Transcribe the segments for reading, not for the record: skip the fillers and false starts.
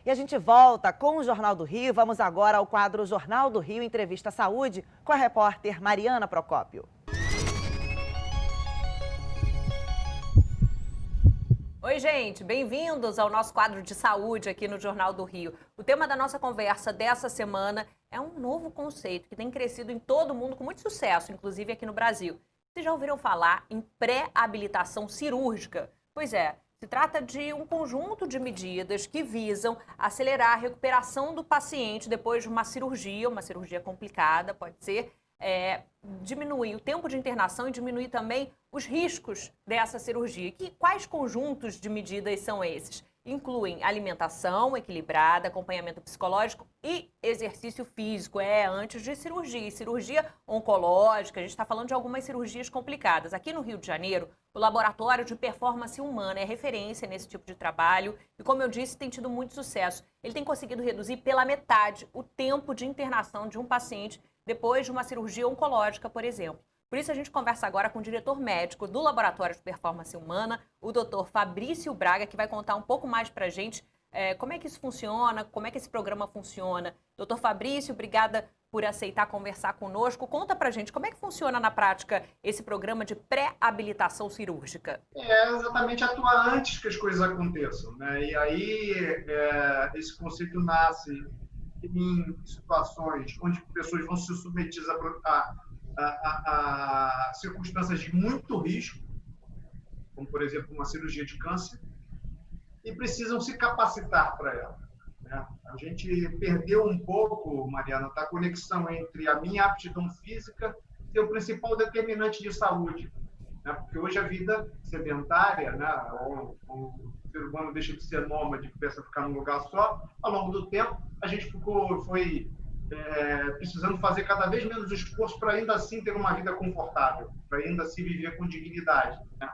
E a gente volta com o Jornal do Rio. Vamos agora ao quadro Jornal do Rio Entrevista Saúde com a repórter Mariana Procópio. Oi, gente, bem-vindos ao nosso quadro de saúde aqui no Jornal do Rio. O tema da nossa conversa dessa semana é um novo conceito que tem crescido em todo o mundo com muito sucesso, inclusive aqui no Brasil. Vocês já ouviram falar em pré-habilitação cirúrgica? Pois é, se trata de um conjunto de medidas que visam acelerar a recuperação do paciente depois de uma cirurgia complicada, pode ser, diminuir o tempo de internação e diminuir também os riscos dessa cirurgia. Quais conjuntos de medidas são esses? Incluem alimentação equilibrada, acompanhamento psicológico e exercício físico, antes de cirurgia. E cirurgia oncológica, a gente está falando de algumas cirurgias complicadas. Aqui no Rio de Janeiro, o Laboratório de Performance Humana é referência nesse tipo de trabalho e, como eu disse, tem tido muito sucesso. Ele tem conseguido reduzir pela metade o tempo de internação de um paciente depois de uma cirurgia oncológica, por exemplo. Por isso, a gente conversa agora com o diretor médico do Laboratório de Performance Humana, o Dr. Fabrício Braga, que vai contar um pouco mais para a gente como é que isso funciona, como é que esse programa funciona. Dr. Fabrício, obrigada por aceitar conversar conosco. Conta para a gente como é que funciona na prática esse programa de pré-habilitação cirúrgica. É exatamente atuar antes que as coisas aconteçam, né? E aí esse conceito nasce em situações onde pessoas vão se submetidas a circunstâncias de muito risco, como, por exemplo, uma cirurgia de câncer, e precisam se capacitar para ela, né? A gente perdeu um pouco, Mariana, a conexão entre a minha aptidão física e o principal determinante de saúde, né? Porque hoje a vida sedentária, né? O ser humano deixa de ser nômade, começa a ficar num lugar só. Ao longo do tempo, a gente foi precisando fazer cada vez menos esforço para ainda assim ter uma vida confortável, para ainda assim viver com dignidade, né?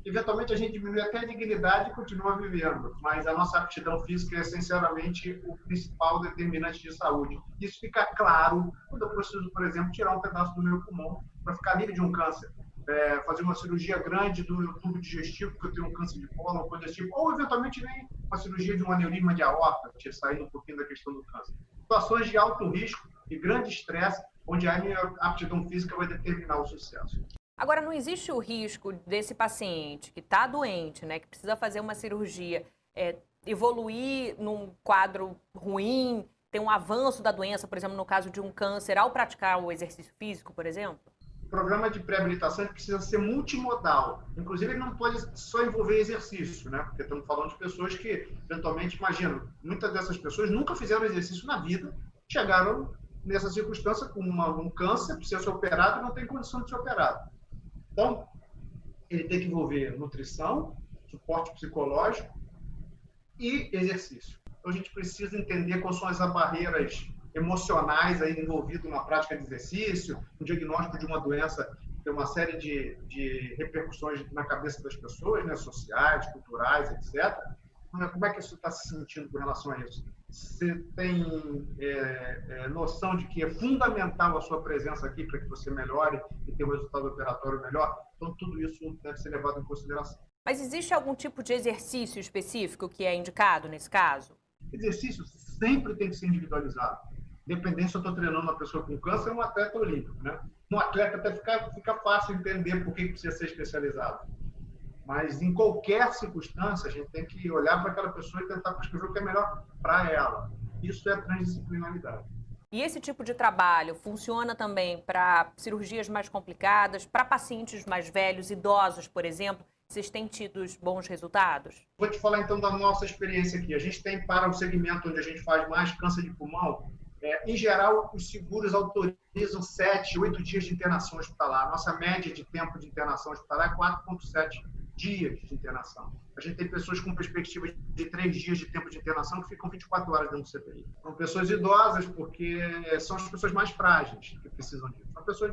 Eventualmente a gente diminui até a dignidade e continua vivendo, mas a nossa aptidão física é essencialmente o principal determinante de saúde. Isso fica claro quando eu preciso, por exemplo, tirar um pedaço do meu pulmão para ficar livre de um câncer, fazer uma cirurgia grande do meu tubo digestivo, porque eu tenho um câncer de cólon, coisa desse tipo, ou eventualmente nem uma cirurgia de um aneurisma de aorta, saindo um pouquinho da questão do câncer. Situações de alto risco e grande estresse, onde a minha aptidão física vai determinar o sucesso. Agora, não existe o risco desse paciente que está doente, né, que precisa fazer uma cirurgia, evoluir num quadro ruim, ter um avanço da doença, por exemplo, no caso de um câncer, ao praticar o exercício físico, por exemplo? O programa de pré-habilitação precisa ser multimodal. Inclusive, ele não pode só envolver exercício, né? Porque estamos falando de pessoas que, eventualmente, imagino, muitas dessas pessoas nunca fizeram exercício na vida, chegaram nessa circunstância com um câncer, precisa ser operado e não tem condição de ser operado. Então, ele tem que envolver nutrição, suporte psicológico e exercício. Então, a gente precisa entender quais são as barreiras emocionais aí envolvidas na prática de exercício, no diagnóstico de uma doença, tem uma série de repercussões na cabeça das pessoas, né, sociais, culturais, etc. Como é que você está se sentindo com relação a isso? Você tem noção de que é fundamental a sua presença aqui para que você melhore e tenha um resultado operatório melhor? Então, tudo isso deve ser levado em consideração. Mas existe algum tipo de exercício específico que é indicado nesse caso? Exercício sempre tem que ser individualizado. Independente se eu estou treinando uma pessoa com câncer ou um atleta olímpico, né? Um atleta até fica fácil entender por que precisa ser especializado. Mas, em qualquer circunstância, a gente tem que olhar para aquela pessoa e tentar prescrever o que é melhor para ela. Isso é transdisciplinaridade. E esse tipo de trabalho funciona também para cirurgias mais complicadas, para pacientes mais velhos, idosos, por exemplo? Vocês têm tido bons resultados? Vou te falar, então, da nossa experiência aqui. A gente tem, para o segmento onde a gente faz mais câncer de pulmão, em geral, os seguros autorizam 7, 8 dias de internação hospitalar. A nossa média de tempo de internação hospitalar é 4,7 dias de internação. A gente tem pessoas com perspectiva de 3 dias de tempo de internação que ficam 24 horas dentro do CTI. São pessoas idosas, porque são as pessoas mais frágeis que precisam disso. São pessoas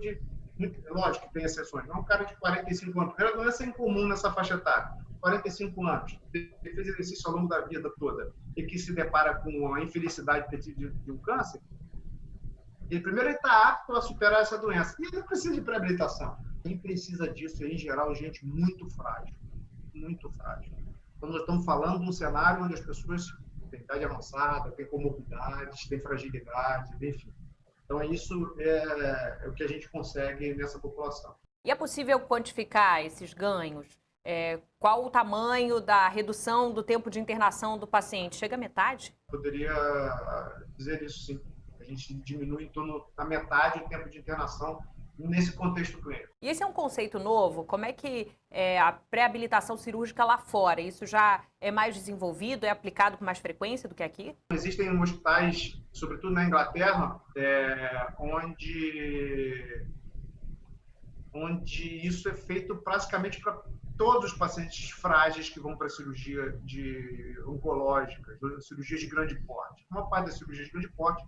lógico que tem exceções, não é um cara de 45 anos. A doença é incomum nessa faixa etária. 45 anos, ele fez exercício ao longo da vida toda e que se depara com a infelicidade de um câncer, primeiro ele está apto a superar essa doença. E ele não precisa de pré-habilitação. Quem precisa disso é, em geral, gente muito frágil. Muito frágil. Então, nós estamos falando de um cenário onde as pessoas tem idade avançada, tem comorbidades, tem fragilidade, enfim. Então, isso é o que a gente consegue nessa população. E é possível quantificar esses ganhos? Qual o tamanho da redução do tempo de internação do paciente? Chega a metade? Poderia dizer isso, sim. A gente diminui em torno da metade o tempo de internação nesse contexto clínico. E esse é um conceito novo? Como é que a pré-habilitação cirúrgica lá fora, isso já é mais desenvolvido, é aplicado com mais frequência do que aqui? Existem hospitais, sobretudo na Inglaterra, onde isso é feito praticamente para todos os pacientes frágeis que vão para cirurgia oncológica, cirurgias de grande porte. Uma parte das cirurgias de grande porte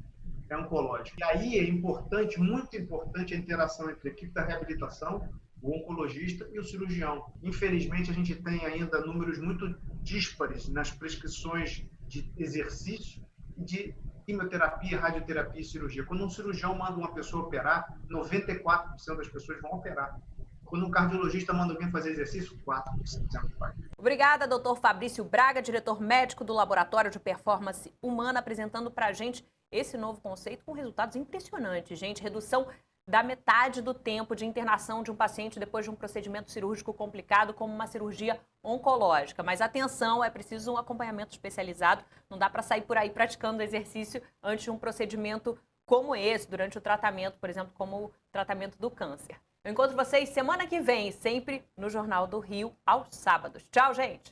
é oncológica. E aí é importante, muito importante, a interação entre a equipe da reabilitação, o oncologista e o cirurgião. Infelizmente, a gente tem ainda números muito díspares nas prescrições de exercício e de quimioterapia, radioterapia e cirurgia. Quando um cirurgião manda uma pessoa operar, 94% das pessoas vão operar. Quando um cardiologista manda alguém fazer exercício, 4% vai. Obrigada, doutor Fabrício Braga, diretor médico do Laboratório de Performance Humana, apresentando para a gente esse novo conceito com resultados impressionantes, gente. Redução da metade do tempo de internação de um paciente depois de um procedimento cirúrgico complicado, como uma cirurgia oncológica. Mas atenção, é preciso um acompanhamento especializado. Não dá para sair por aí praticando exercício antes de um procedimento como esse, durante o tratamento, por exemplo, como o tratamento do câncer. Eu encontro vocês semana que vem, sempre no Jornal do Rio, aos sábados. Tchau, gente!